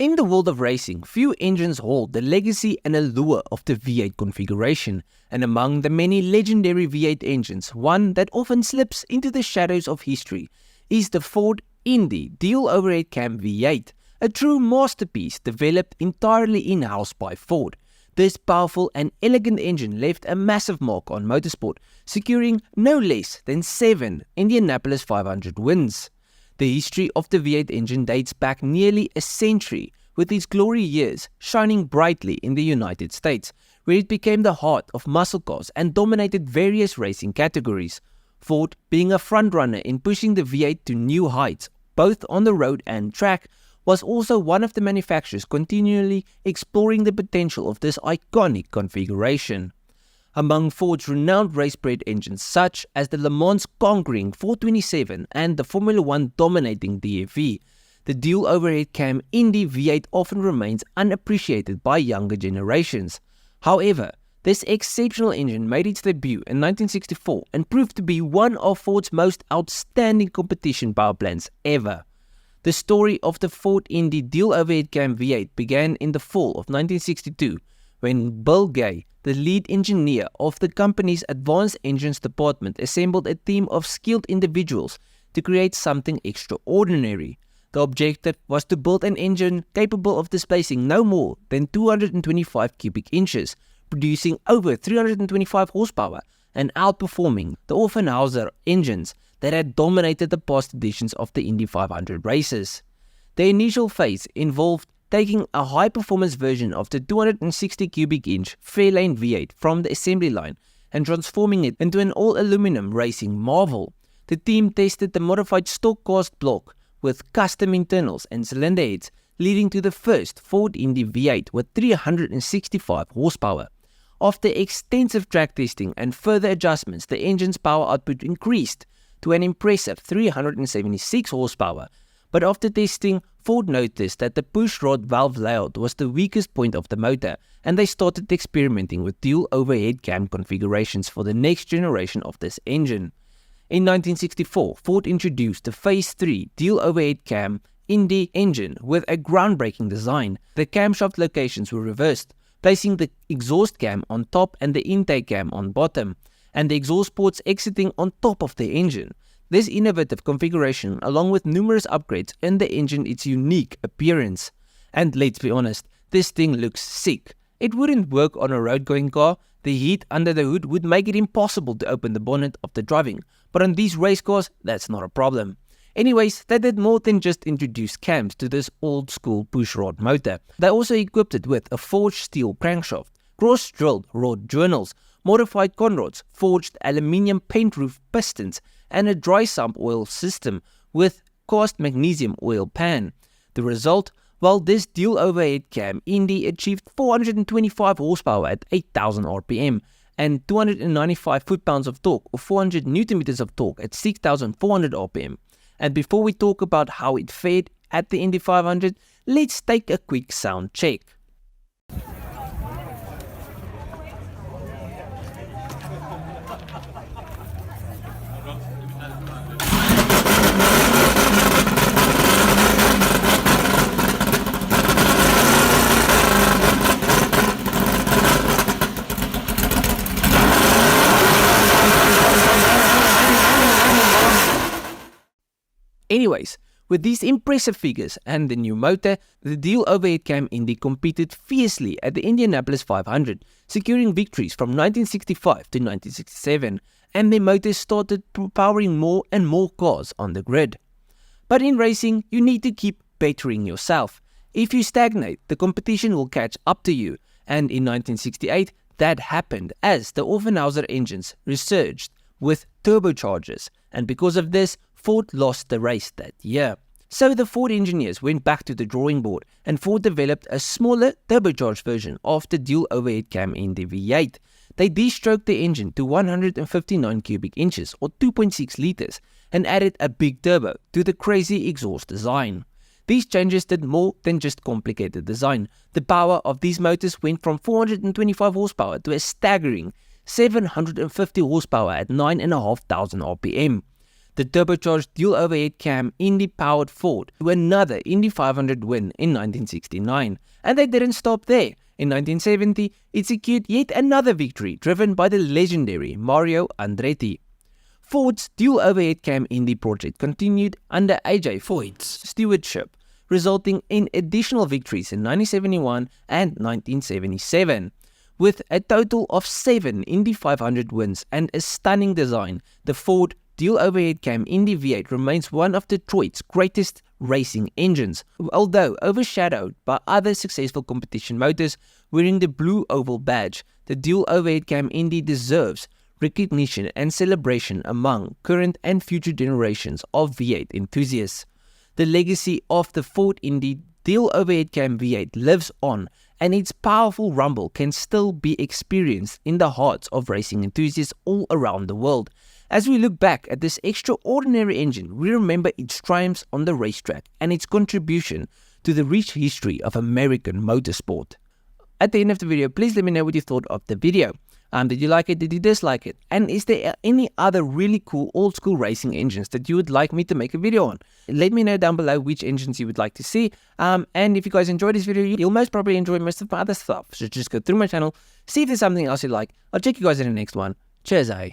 In the world of racing, few engines hold the legacy and allure of the V8 configuration, and among the many legendary V8 engines, one that often slips into the shadows of history is the Ford Indy DOHC V8, a true masterpiece developed entirely in-house by Ford. This powerful and elegant engine left a massive mark on motorsport, securing no less than 7 Indianapolis 500 wins. The history of the V8 engine dates back nearly a century, with its glory years shining brightly in the United States, where it became the heart of muscle cars and dominated various racing categories. Ford, being a frontrunner in pushing the V8 to new heights, both on the road and track, was also one of the manufacturers continually exploring the potential of this iconic configuration. Among Ford's renowned race-bred engines such as the Le Mans conquering 427 and the Formula 1 dominating DFV, the dual-overhead-cam Indy V8 often remains unappreciated by younger generations. However, this exceptional engine made its debut in 1964 and proved to be one of Ford's most outstanding competition powerplants ever. The story of the Ford Indy dual-overhead-cam V8 began in the fall of 1962 when Bill Gay, the lead engineer of the company's advanced engines department, assembled a team of skilled individuals to create something extraordinary. The objective was to build an engine capable of displacing no more than 225 cubic inches, producing over 325 horsepower and outperforming the Offenhauser engines that had dominated the past editions of the Indy 500 races. The initial phase involved taking a high-performance version of the 260 cubic inch Fairlane V8 from the assembly line and transforming it into an all-aluminum racing marvel. The team tested the modified stock cast block with custom internals and cylinder heads, leading to the first Ford Indy V8 with 365 horsepower. After extensive track testing and further adjustments, the engine's power output increased to an impressive 376 horsepower. But after testing, Ford noticed that the push rod valve layout was the weakest point of the motor, and they started experimenting with dual overhead cam configurations for the next generation of this engine. In 1964, Ford introduced the Phase 3 dual overhead cam Indy engine with a groundbreaking design. The camshaft locations were reversed, placing the exhaust cam on top and the intake cam on bottom, and the exhaust ports exiting on top of the engine. This innovative configuration, along with numerous upgrades, earned the engine its unique appearance. And let's be honest, this thing looks sick. It wouldn't work on a road-going car. The heat under the hood would make it impossible to open the bonnet of the driving, but on these race cars, that's not a problem. Anyways, they did more than just introduce cams to this old-school pushrod motor. They also equipped it with a forged steel crankshaft, cross-drilled rod journals, modified conrods, forged aluminium paint-roof pistons, and a dry sump oil system with cast magnesium oil pan. The result? Well, this dual overhead cam Indy achieved 425 horsepower at 8,000 RPM and 295 foot-pounds of torque or 400 Nm of torque at 6,400 RPM. And before we talk about how it fared at the Indy 500, let's take a quick sound check. Anyways, with these impressive figures and the new motor, the dual overhead cam Indy competed fiercely at the Indianapolis 500, securing victories from 1965 to 1967, and their motors started powering more and more cars on the grid. But in racing, you need to keep bettering yourself. If you stagnate, the competition will catch up to you, and in 1968, that happened as the Offenhauser engines resurged with turbochargers, and because of this, Ford lost the race that year. So the Ford engineers went back to the drawing board and Ford developed a smaller turbocharged version of the dual overhead cam Indy V8. They de-stroked the engine to 159 cubic inches or 2.6 liters and added a big turbo to the crazy exhaust design. These changes did more than just complicate the design. The power of these motors went from 425 horsepower to a staggering 750 horsepower at 9,500 RPM. the turbocharged dual overhead cam Indy powered Ford to another Indy 500 win in 1969. And they didn't stop there. In 1970, it secured yet another victory driven by the legendary Mario Andretti. Ford's dual overhead cam Indy project continued under AJ Foyt's stewardship, resulting in additional victories in 1971 and 1977. With a total of 7 Indy 500 wins and a stunning design, the Ford dual overhead cam Indy V8 remains one of Detroit's greatest racing engines, although overshadowed by other successful competition motors wearing the blue oval badge. The dual overhead cam Indy deserves recognition and celebration among current and future generations of V8 enthusiasts. The legacy of the Ford Indy dual overhead cam V8 lives on, and its powerful rumble can still be experienced in the hearts of racing enthusiasts all around the world. As we look back at this extraordinary engine, we remember its triumphs on the racetrack and its contribution to the rich history of American motorsport. At the end of the video, please let me know what you thought of the video. Did you like it? Did you dislike it? And is there any other really cool old school racing engines that you would like me to make a video on? Let me know down below which engines you would like to see. And if you guys enjoyed this video, you'll most probably enjoy most of my other stuff. So just go through my channel, see if there's something else you like. I'll check you guys in the next one. Cheers, eh?